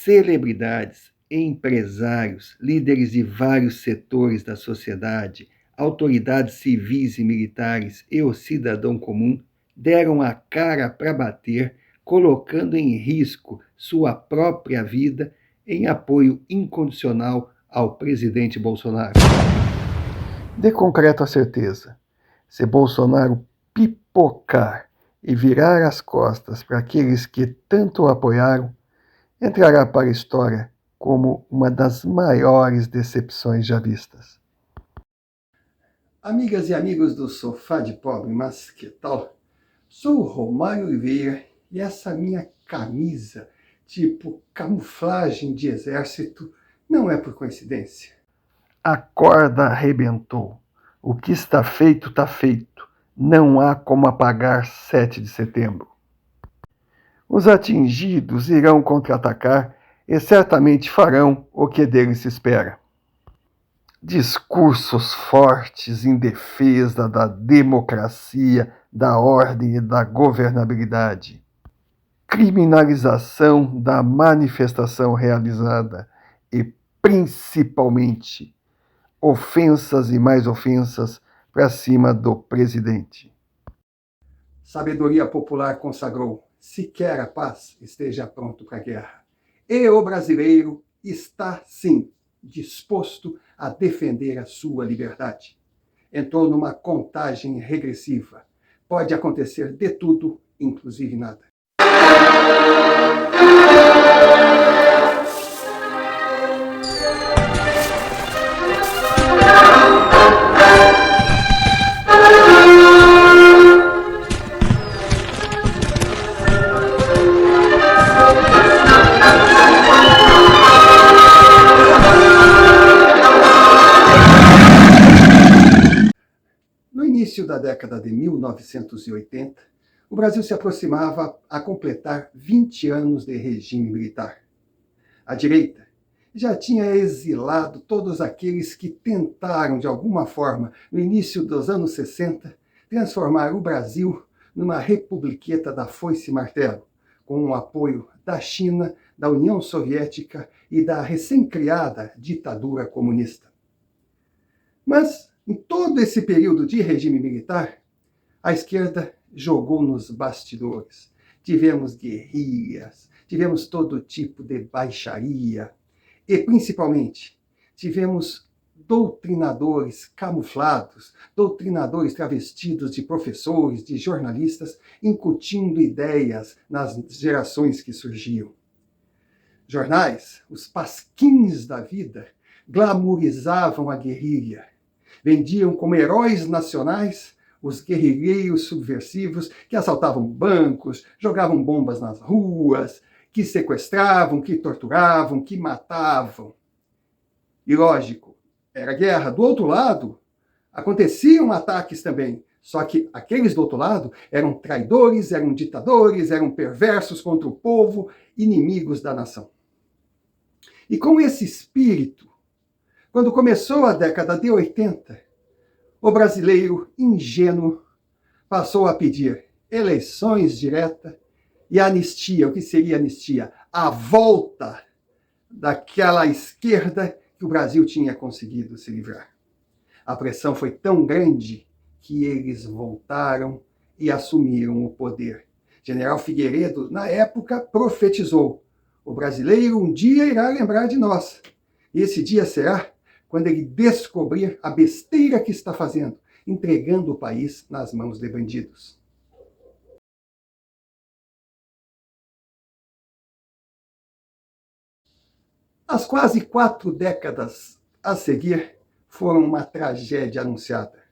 celebridades, empresários, líderes de vários setores da sociedade, autoridades civis e militares e o cidadão comum deram a cara para bater, colocando em risco sua própria vida em apoio incondicional ao presidente Bolsonaro. De concreto a certeza, se Bolsonaro pipocar e virar as costas para aqueles que tanto o apoiaram, entrará para a história como uma das maiores decepções já vistas. Amigas e amigos do Sofá de Pobre, mas que tal? Sou o Romário Oliveira e essa minha camisa, tipo camuflagem de exército, não é por coincidência. A corda arrebentou. O que está feito, está feito. Não há como apagar 7 de setembro. Os atingidos irão contra-atacar e certamente farão o que deles se espera. Discursos fortes em defesa da democracia, da ordem e da governabilidade. Criminalização da manifestação realizada e, principalmente, ofensas e mais ofensas para cima do presidente. Sabedoria popular consagrou: se quer a paz, esteja pronto para a guerra. E o brasileiro está, sim, disposto a defender a sua liberdade. Entrou numa contagem regressiva. Pode acontecer de tudo, inclusive nada. No início da década de 1980, o Brasil se aproximava a completar 20 anos de regime militar. A direita já tinha exilado todos aqueles que tentaram, de alguma forma, no início dos anos 60, transformar o Brasil numa republiqueta da foice e martelo, com o apoio da China, da União Soviética e da recém-criada ditadura comunista. Mas, em todo esse período de regime militar, a esquerda jogou nos bastidores. Tivemos guerrilhas, tivemos todo tipo de baixaria e, principalmente, tivemos doutrinadores camuflados, doutrinadores travestidos de professores, de jornalistas, incutindo ideias nas gerações que surgiam. Jornais, os pasquins da vida, glamourizavam a guerrilha, vendiam como heróis nacionais os guerrilheiros subversivos que assaltavam bancos, jogavam bombas nas ruas, que sequestravam, que torturavam, que matavam. E lógico, era guerra. Do outro lado, aconteciam ataques também, só que aqueles do outro lado eram traidores, eram ditadores, eram perversos contra o povo, inimigos da nação. E com esse espírito, quando começou a década de 80, o brasileiro ingênuo passou a pedir eleições diretas e anistia. O que seria anistia? A volta daquela esquerda que o Brasil tinha conseguido se livrar. A pressão foi tão grande que eles voltaram e assumiram o poder. General Figueiredo, na época, profetizou: o brasileiro um dia irá lembrar de nós. E esse dia será quando ele descobrir a besteira que está fazendo, entregando o país nas mãos de bandidos. As quase 4 décadas a seguir foram uma tragédia anunciada.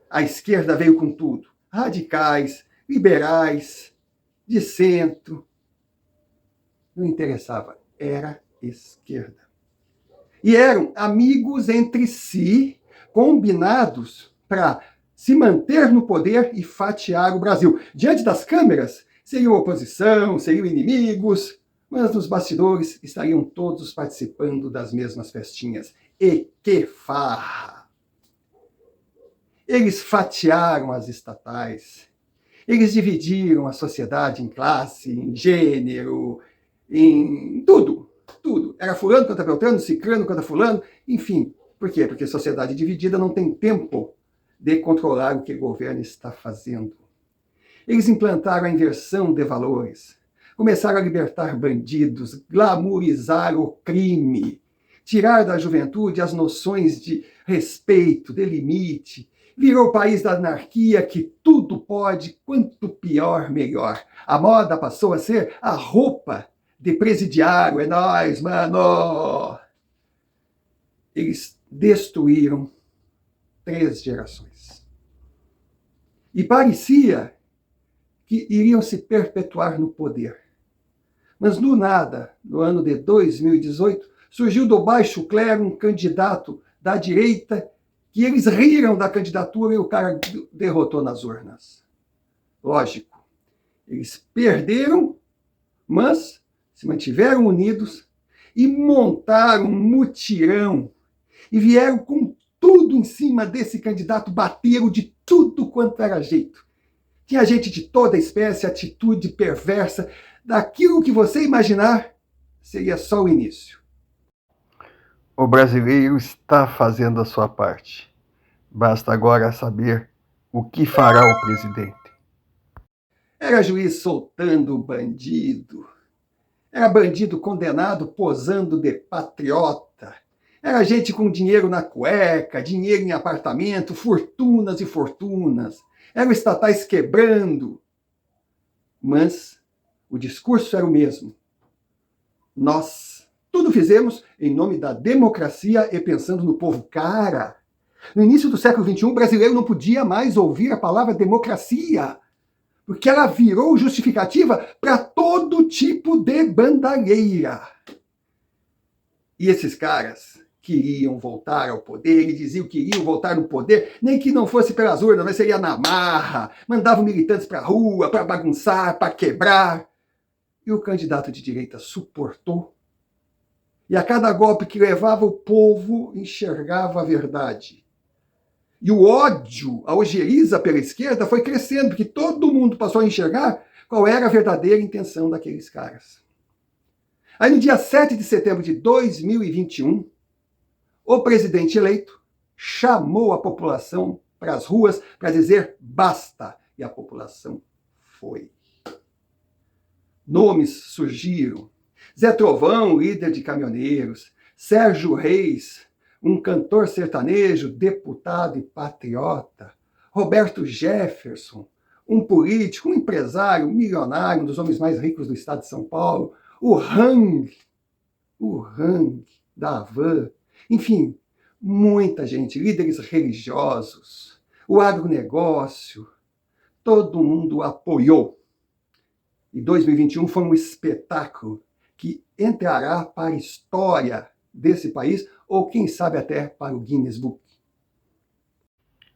A esquerda veio com tudo: radicais, liberais, de centro. Não interessava, era esquerda. E eram amigos entre si, combinados para se manter no poder e fatiar o Brasil. Diante das câmeras, seriam oposição, seriam inimigos, mas nos bastidores estariam todos participando das mesmas festinhas. E que farra! Eles fatiaram as estatais, eles dividiram a sociedade em classe, em gênero, em tudo, tudo. Era fulano contra Beltrano, ciclano contra fulano, enfim. Por quê? Porque sociedade dividida não tem tempo de controlar o que o governo está fazendo. Eles implantaram a inversão de valores, começaram a libertar bandidos, glamourizar o crime, tirar da juventude as noções de respeito, de limite. Virou o país da anarquia, que tudo pode, quanto pior, melhor. A moda passou a ser a roupa de presidiário. É nóis, mano! Eles destruíram 3 gerações. E parecia que iriam se perpetuar no poder. Mas do nada, no ano de 2018, surgiu do baixo clero um candidato da direita que eles riram da candidatura e o cara derrotou nas urnas. Lógico, eles perderam, mas se mantiveram unidos e montaram um mutirão e vieram com tudo em cima desse candidato, bateram de tudo quanto era jeito. Tinha gente de toda espécie, atitude perversa, daquilo que você imaginar, seria só o início. O brasileiro está fazendo a sua parte. Basta agora saber o que fará o presidente. Era juiz soltando bandido. Era bandido condenado posando de patriota. Era gente com dinheiro na cueca, dinheiro em apartamento, fortunas e fortunas. Eram estatais quebrando. Mas o discurso era o mesmo. Nós tudo fizemos em nome da democracia e pensando no povo. Cara, no início do século XXI, o brasileiro não podia mais ouvir a palavra democracia, porque ela virou justificativa para todo tipo de bandalheira. E esses caras queriam voltar ao poder, e diziam que iriam voltar no poder, nem que não fosse pelas urnas, mas seria na marra, mandavam militantes para a rua, para bagunçar, para quebrar. E o candidato de direita suportou. E a cada golpe que levava, o povo enxergava a verdade. E o ódio, a ojeriza pela esquerda foi crescendo, porque todo mundo passou a enxergar qual era a verdadeira intenção daqueles caras. Aí no dia 7 de setembro de 2021, o presidente eleito chamou a população para as ruas para dizer basta. E a população foi. Nomes surgiram. Zé Trovão, líder de caminhoneiros. Sérgio Reis, um cantor sertanejo, deputado e patriota. Roberto Jefferson, um político, um empresário, um milionário, um dos homens mais ricos do estado de São Paulo. O Hang da Havan. Enfim, muita gente, líderes religiosos, o agronegócio, todo mundo apoiou. E 2021 foi um espetáculo que entrará para a história desse país, ou quem sabe até para o Guinness Book.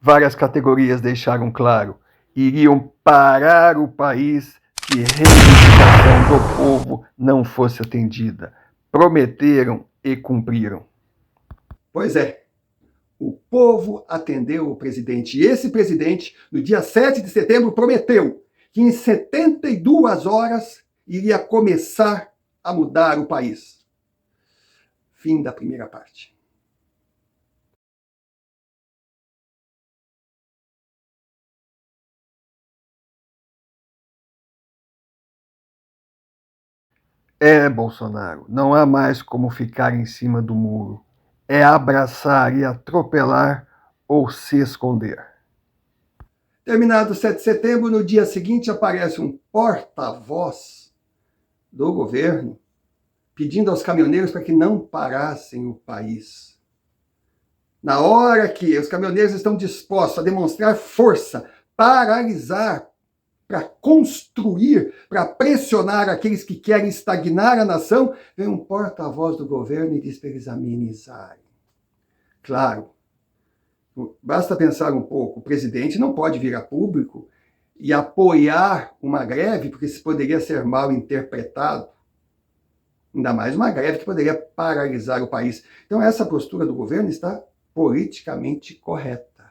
Várias categorias deixaram claro, iriam parar o país se reivindicação do povo não fosse atendida. Prometeram e cumpriram. Pois é, o povo atendeu o presidente. E esse presidente, no dia 7 de setembro, prometeu que em 72 horas iria começar a mudar o país. Fim da primeira parte. Bolsonaro, não há mais como ficar em cima do muro. É abraçar e atropelar ou se esconder. Terminado o 7 de setembro, no dia seguinte aparece um porta-voz do governo pedindo aos caminhoneiros para que não parassem o país. Na hora que os caminhoneiros estão dispostos a demonstrar força, paralisar, para construir, para pressionar aqueles que querem estagnar a nação, vem um porta-voz do governo e diz para eles amenizarem. Claro, basta pensar um pouco, o presidente não pode vir a público e apoiar uma greve, porque isso poderia ser mal interpretado. Ainda mais uma greve que poderia paralisar o país. Então essa postura do governo está politicamente correta.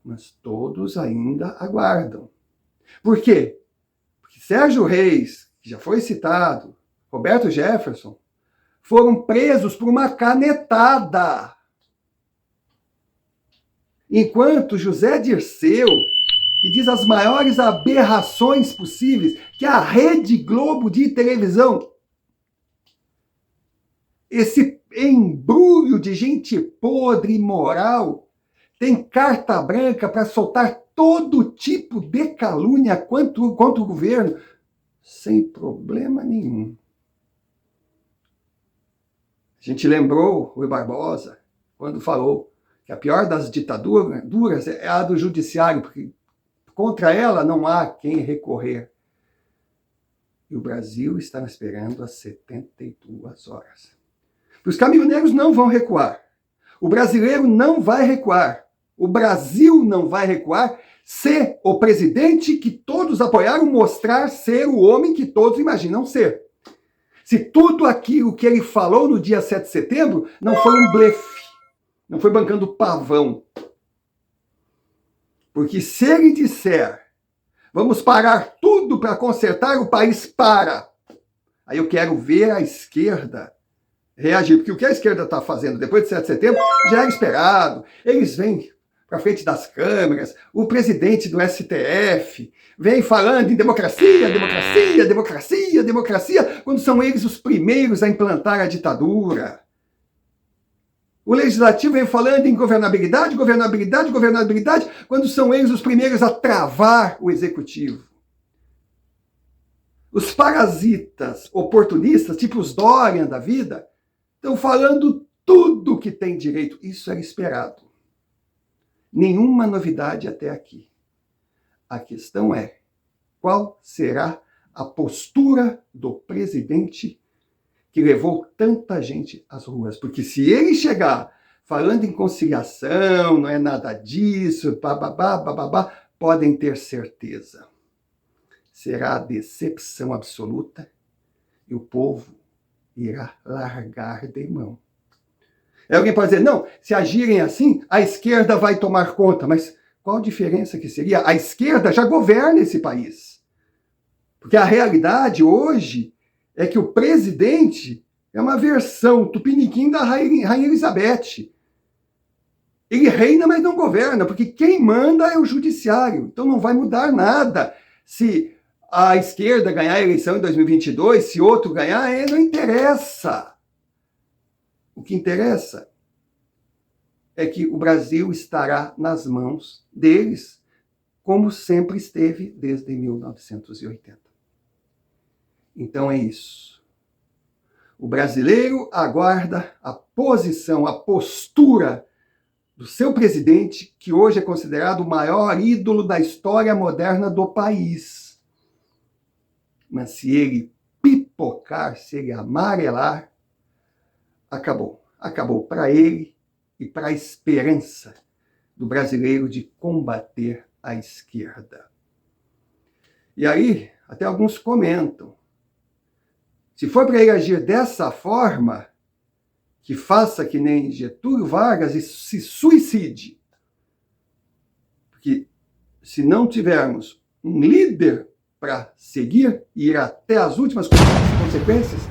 Mas todos ainda aguardam. Por quê? Porque Sérgio Reis, que já foi citado, Roberto Jefferson, foram presos por uma canetada. Enquanto José Dirceu, que diz as maiores aberrações possíveis, que a Rede Globo de televisão, esse embrulho de gente podre e imoral, tem carta branca para soltar todo tipo de calúnia contra o governo, sem problema nenhum. A gente lembrou Rui Barbosa quando falou que a pior das ditaduras é a do judiciário, porque contra ela não há quem recorrer. E o Brasil está esperando às 72 horas. Os caminhoneiros não vão recuar. O brasileiro não vai recuar. O Brasil não vai recuar se o presidente que todos apoiaram mostrar ser o homem que todos imaginam ser. Se tudo aquilo que ele falou no dia 7 de setembro não foi um blefe, não foi bancando pavão. Porque se ele disser, vamos parar tudo para consertar, o país para. Aí eu quero ver a esquerda reagir, porque o que a esquerda está fazendo depois de 7 de setembro já era esperado. Eles vêm para frente das câmeras, o presidente do STF vem falando em democracia, democracia, democracia, democracia, quando são eles os primeiros a implantar a ditadura. O legislativo vem falando em governabilidade, governabilidade, governabilidade, quando são eles os primeiros a travar o executivo. Os parasitas oportunistas, tipo os Dorian da vida, estão falando tudo que tem direito. Isso era esperado. Nenhuma novidade até aqui. A questão é, qual será a postura do presidente que levou tanta gente às ruas? Porque se ele chegar falando em conciliação, não é nada disso, bababá, bababá, podem ter certeza. Será a decepção absoluta e o povo irá largar de mão. Alguém pode dizer, não, se agirem assim, a esquerda vai tomar conta. Mas qual a diferença que seria? A esquerda já governa esse país. Porque a realidade hoje é que o presidente é uma versão tupiniquim da Rainha Elizabeth. Ele reina, mas não governa, porque quem manda é o judiciário. Então não vai mudar nada. Se a esquerda ganhar a eleição em 2022, se outro ganhar, não interessa. O que interessa é que o Brasil estará nas mãos deles, como sempre esteve desde 1980. Então é isso. O brasileiro aguarda a posição, a postura do seu presidente, que hoje é considerado o maior ídolo da história moderna do país. Mas se ele pipocar, se ele amarelar, acabou. Acabou para ele e para a esperança do brasileiro de combater a esquerda. E aí, até alguns comentam, se for para ele agir dessa forma, que faça que nem Getúlio Vargas e se suicide. Porque se não tivermos um líder para seguir e ir até as últimas consequências,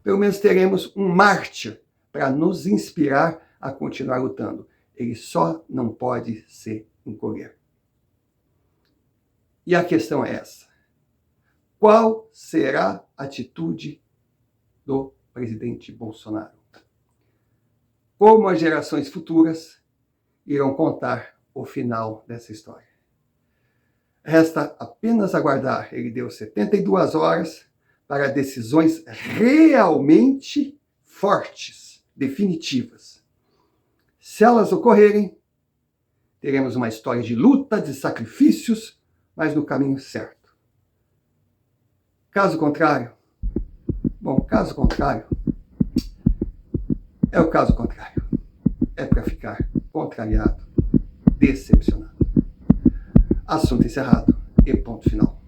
pelo menos teremos um mártir para nos inspirar a continuar lutando. Ele só não pode se encolher. E a questão é essa. Qual será a atitude do presidente Bolsonaro? Como as gerações futuras irão contar o final dessa história? Resta apenas aguardar. Ele deu 72 horas para decisões realmente fortes, definitivas. Se elas ocorrerem, teremos uma história de luta, de sacrifícios, mas no caminho certo. Caso contrário, é o caso contrário. É para ficar contrariado, decepcionado. Assunto encerrado e ponto final.